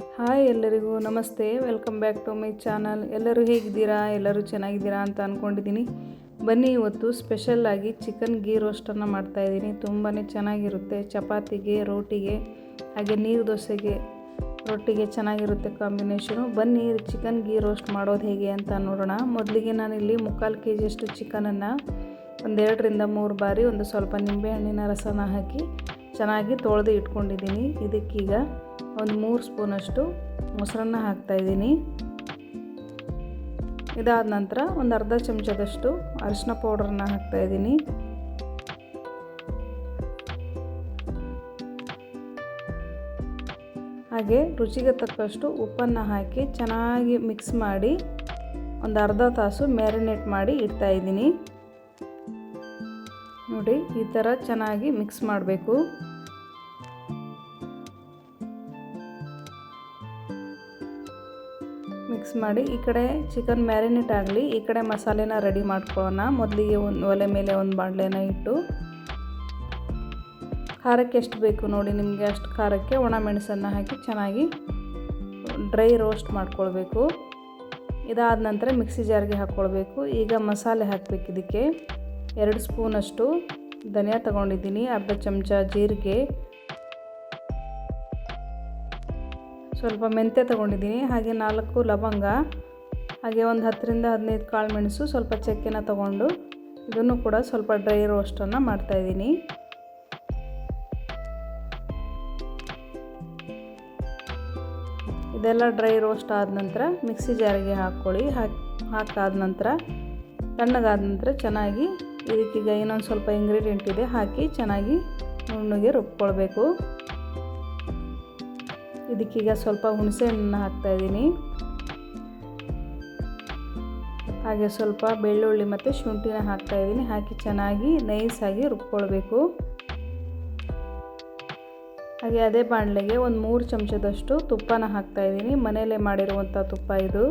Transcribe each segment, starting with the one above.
Hi ಎಲ್ಲರಿಗೂ ನಮಸ್ತೆ, welcome back to my channel. ಎಲ್ಲರೂ ಹೇಗಿದ್ದೀರಾ? ಎಲ್ಲರೂ ಚೆನ್ನಾಗಿದ್ದೀರಾ ಅಂತ ಅಂದ್ಕೊಂಡಿದ್ದೀನಿ. ಬನ್ನಿ, ಇವತ್ತು ಸ್ಪೆಷಲ್ಲಾಗಿ ಚಿಕನ್ ಗೀ ರೋಸ್ಟನ್ನು ಮಾಡ್ತಾಯಿದ್ದೀನಿ. ತುಂಬಾ ಚೆನ್ನಾಗಿರುತ್ತೆ. ಚಪಾತಿಗೆ, ರೋಟಿಗೆ, ಹಾಗೆ ನೀರು ದೋಸೆಗೆ, ರೊಟ್ಟಿಗೆ ಚೆನ್ನಾಗಿರುತ್ತೆ ಕಾಂಬಿನೇಷನು. ಬನ್ನಿ ಚಿಕನ್ ಗೀ ರೋಸ್ಟ್ ಮಾಡೋದು ಹೇಗೆ ಅಂತ ನೋಡೋಣ. ಮೊದಲಿಗೆ ನಾನಿಲ್ಲಿ 3/4 kg ಚಿಕನನ್ನು 2-3 ಬಾರಿ ಒಂದು ಸ್ವಲ್ಪ ನಿಂಬೆಹಣ್ಣಿನ ರಸನ ಹಾಕಿ ಚೆನ್ನಾಗಿ ತೊಳೆದು ಇಟ್ಕೊಂಡಿದ್ದೀನಿ. ಇದಕ್ಕೀಗ ಒಂದು 3 ಸ್ಪೂನಷ್ಟು ಮೊಸರನ್ನ ಹಾಕ್ತಾಯಿದ್ದೀನಿ. ಇದಾದ ನಂತರ ಒಂದು ಅರ್ಧ ಚಮಚದಷ್ಟು ಅರಿಶಿನ ಪೌಡ್ರನ್ನ ಹಾಕ್ತಾಯಿದ್ದೀನಿ. ಹಾಗೆ ರುಚಿಗೆ ತಕ್ಕಷ್ಟು ಉಪ್ಪನ್ನು ಹಾಕಿ ಚೆನ್ನಾಗಿ ಮಿಕ್ಸ್ ಮಾಡಿ ಒಂದು ಅರ್ಧ ತಾಸು ಮ್ಯಾರಿನೇಟ್ ಮಾಡಿ ಇಡ್ತಾಯಿದ್ದೀನಿ. ನೋಡಿ, ಈ ಥರ ಚೆನ್ನಾಗಿ ಮಿಕ್ಸ್ ಮಾಡಬೇಕು. ಮಿಕ್ಸ್ ಮಾಡಿ ಈ ಕಡೆ ಚಿಕನ್ ಮ್ಯಾರಿನೇಟ್ ಆಗಲಿ, ಈ ಕಡೆ ಮಸಾಲೆನ ರೆಡಿ ಮಾಡ್ಕೊಳ್ಳೋಣ. ಮೊದಲಿಗೆ ಒಂದು ಒಲೆ ಮೇಲೆ ಒಂದು ಬಾಣಲೆನ ಇಟ್ಟು ಖಾರಕ್ಕೆ ಎಷ್ಟು ಬೇಕು ನೋಡಿ ನಿಮಗೆ ಅಷ್ಟು ಖಾರಕ್ಕೆ ಒಣ ಮೆಣಸನ್ನು ಹಾಕಿ ಚೆನ್ನಾಗಿ ಡ್ರೈ ರೋಸ್ಟ್ ಮಾಡ್ಕೊಳ್ಬೇಕು. ಇದಾದ ನಂತರ ಮಿಕ್ಸಿ ಜಾರ್ಗೆ ಹಾಕ್ಕೊಳ್ಬೇಕು. ಈಗ ಮಸಾಲೆ ಹಾಕಬೇಕು. ಇದಕ್ಕೆ 2 ಸ್ಪೂನಷ್ಟು ಧನಿಯಾ ತಗೊಂಡಿದ್ದೀನಿ, ಅರ್ಧ ಚಮಚ ಜೀರಿಗೆ, ಸ್ವಲ್ಪ ಮೆಂತ್ಯ ತೊಗೊಂಡಿದ್ದೀನಿ, ಹಾಗೆ 4 ಲವಂಗ, ಹಾಗೆ ಒಂದು 10-15 ಕಾಳು ಮೆಣಸು, ಸ್ವಲ್ಪ ಚಕ್ಕೆನ ತೊಗೊಂಡು ಇದನ್ನು ಕೂಡ ಸ್ವಲ್ಪ ಡ್ರೈ ರೋಸ್ಟನ್ನು ಮಾಡ್ತಾಯಿದ್ದೀನಿ. ಇದೆಲ್ಲ ಡ್ರೈ ರೋಸ್ಟ್ ಆದ ನಂತರ ಮಿಕ್ಸಿ ಜಾರಿಗೆ ಹಾಕ್ಕೊಳ್ಳಿ. ಹಾಕಾದ ನಂತರ ತಣ್ಣಗಾದ ನಂತರ ಚೆನ್ನಾಗಿ ಇದಕ್ಕೀಗ ಇನ್ನೊಂದು ಸ್ವಲ್ಪ ಇಂಗ್ರೀಡಿಯೆಂಟ್ ಇದೆ ಹಾಕಿ ಚೆನ್ನಾಗಿ ನುಣ್ಣಗೆ ರುಬ್ಕೊಳ್ಬೇಕು. ಇದಕ್ಕೀಗ ಸ್ವಲ್ಪ ಹುಣಸೆ ಹಣ್ಣನ್ನು ಹಾಕ್ತಾಯಿದ್ದೀನಿ. ಹಾಗೆ ಸ್ವಲ್ಪ ಬೆಳ್ಳುಳ್ಳಿ ಮತ್ತು ಶುಂಠಿನ ಹಾಕ್ತಾಯಿದ್ದೀನಿ. ಹಾಕಿ ಚೆನ್ನಾಗಿ ನೈಸಾಗಿ ರುಬ್ಕೊಳ್ಬೇಕು. ಹಾಗೆ ಅದೇ ಬಾಣಲೆಗೆ ಒಂದು 3 ಚಮಚದಷ್ಟು ತುಪ್ಪನ ಹಾಕ್ತಾಯಿದ್ದೀನಿ. ಮನೆಯಲ್ಲೇ ಮಾಡಿರುವಂಥ ತುಪ್ಪ ಇದು.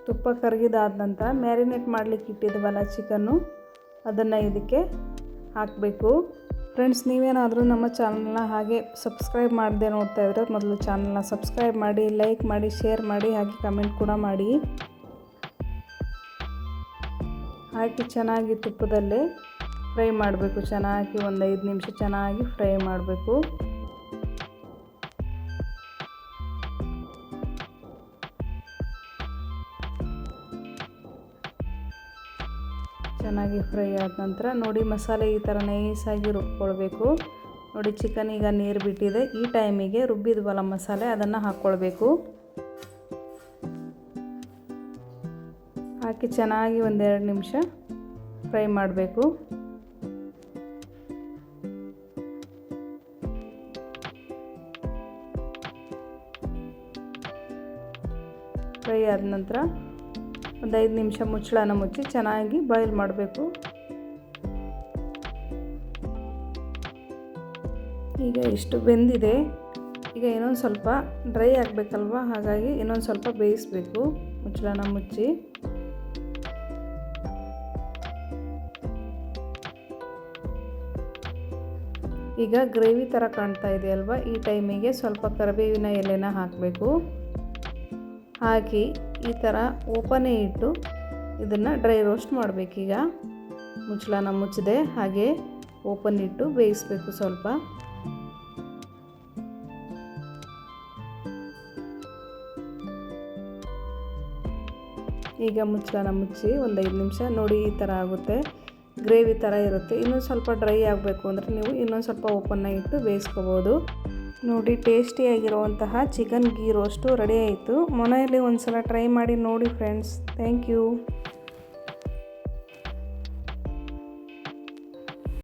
ತುಪ್ಪ ಕರಗಿದಾದ ನಂತರ ಮ್ಯಾರಿನೇಟ್ ಮಾಡಲಿಕ್ಕೆ ಇಟ್ಟಿದ್ವಲ್ಲ ಚಿಕನ್ನು, ಅದನ್ನು ಇದಕ್ಕೆ ಹಾಕಬೇಕು. ಫ್ರೆಂಡ್ಸ್, ನೀವೇನಾದರೂ ನಮ್ಮ ಚಾನಲ್ನ ಹಾಗೆ ಸಬ್ಸ್ಕ್ರೈಬ್ ಮಾಡದೆ ನೋಡ್ತಾ ಇದ್ರೆ ಮೊದಲು ಚಾನಲ್ನ ಸಬ್ಸ್ಕ್ರೈಬ್ ಮಾಡಿ, ಲೈಕ್ ಮಾಡಿ, ಶೇರ್ ಮಾಡಿ, ಹಾಗೆ ಕಮೆಂಟ್ ಕೂಡ ಮಾಡಿ. ಹಾಕಿ ಚೆನ್ನಾಗಿ ತುಪ್ಪದಲ್ಲೇ ಫ್ರೈ ಮಾಡಬೇಕು. ಚೆನ್ನಾಗಿ ಒಂದು 5 ನಿಮಿಷ ಚೆನ್ನಾಗಿ ಫ್ರೈ ಮಾಡಬೇಕು. ಚೆನ್ನಾಗಿ ಫ್ರೈ ಆದ ನಂತರ ನೋಡಿ ಮಸಾಲೆ ಈ ಥರ ನೈಸಾಗಿ ರುಬ್ಕೊಳ್ಬೇಕು. ನೋಡಿ ಚಿಕನ್ ಈಗ ನೀರು ಬಿಟ್ಟಿದೆ. ಈ ಟೈಮಿಗೆ ರುಬ್ಬಿದ್ವಲ್ಲ ಮಸಾಲೆ ಅದನ್ನು ಹಾಕ್ಕೊಳ್ಬೇಕು. ಹಾಕಿ ಚೆನ್ನಾಗಿ 1-2 ನಿಮಿಷ ಫ್ರೈ ಮಾಡಬೇಕು. ಫ್ರೈ ಆದ ನಂತರ ಒಂದು 5 ನಿಮಿಷ ಮುಚ್ಚಳನ ಮುಚ್ಚಿ ಚೆನ್ನಾಗಿ ಬಾಯ್ಲ್ ಮಾಡಬೇಕು. ಈಗ ಇಷ್ಟು ಬೆಂದಿದೆ. ಈಗ ಇನ್ನೊಂದು ಸ್ವಲ್ಪ ಡ್ರೈ ಆಗಬೇಕಲ್ವ, ಹಾಗಾಗಿ ಇನ್ನೊಂದು ಸ್ವಲ್ಪ ಬೇಯಿಸಬೇಕು ಮುಚ್ಚಳನ ಮುಚ್ಚಿ. ಈಗ ಗ್ರೇವಿ ಥರ ಕಾಣ್ತಾ ಇದೆ ಅಲ್ವಾ, ಈ ಟೈಮಿಗೆ ಸ್ವಲ್ಪ ಕರಿಬೇವಿನ ಎಲೆನ ಹಾಕಬೇಕು. ಹಾಕಿ ಈ ಥರ ಓಪನೇ ಇಟ್ಟು ಇದನ್ನು ಡ್ರೈ ರೋಸ್ಟ್ ಮಾಡಬೇಕೀಗ. ಮುಚ್ಚಳನ ಮುಚ್ಚದೆ ಹಾಗೆ ಓಪನ್ ಇಟ್ಟು ಬೇಯಿಸಬೇಕು ಸ್ವಲ್ಪ. ಈಗ ಮುಚ್ಚಳನ ಮುಚ್ಚಿ ಒಂದು 5 ನಿಮಿಷ ನೋಡಿ ಈ ಥರ ಆಗುತ್ತೆ. ಗ್ರೇವಿ ಥರ ಇರುತ್ತೆ. ಇನ್ನೊಂದು ಸ್ವಲ್ಪ ಡ್ರೈ ಆಗಬೇಕು ಅಂದರೆ ನೀವು ಇನ್ನೊಂದು ಸ್ವಲ್ಪ ಓಪನ್ನ ಇಟ್ಟು ಬೇಯಿಸ್ಕೋಬೋದು. ನೋಡಿ, ಟೇಸ್ಟಿಯಾಗಿರುವಂತಹ ಚಿಕನ್ ಗೀ ರೋಸ್ಟು ರೆಡಿ ಆಯಿತು. ಮನೆಯಲ್ಲಿ ಒಂದು ಸಲ ಟ್ರೈ ಮಾಡಿ ನೋಡಿ ಫ್ರೆಂಡ್ಸ್. Thank you.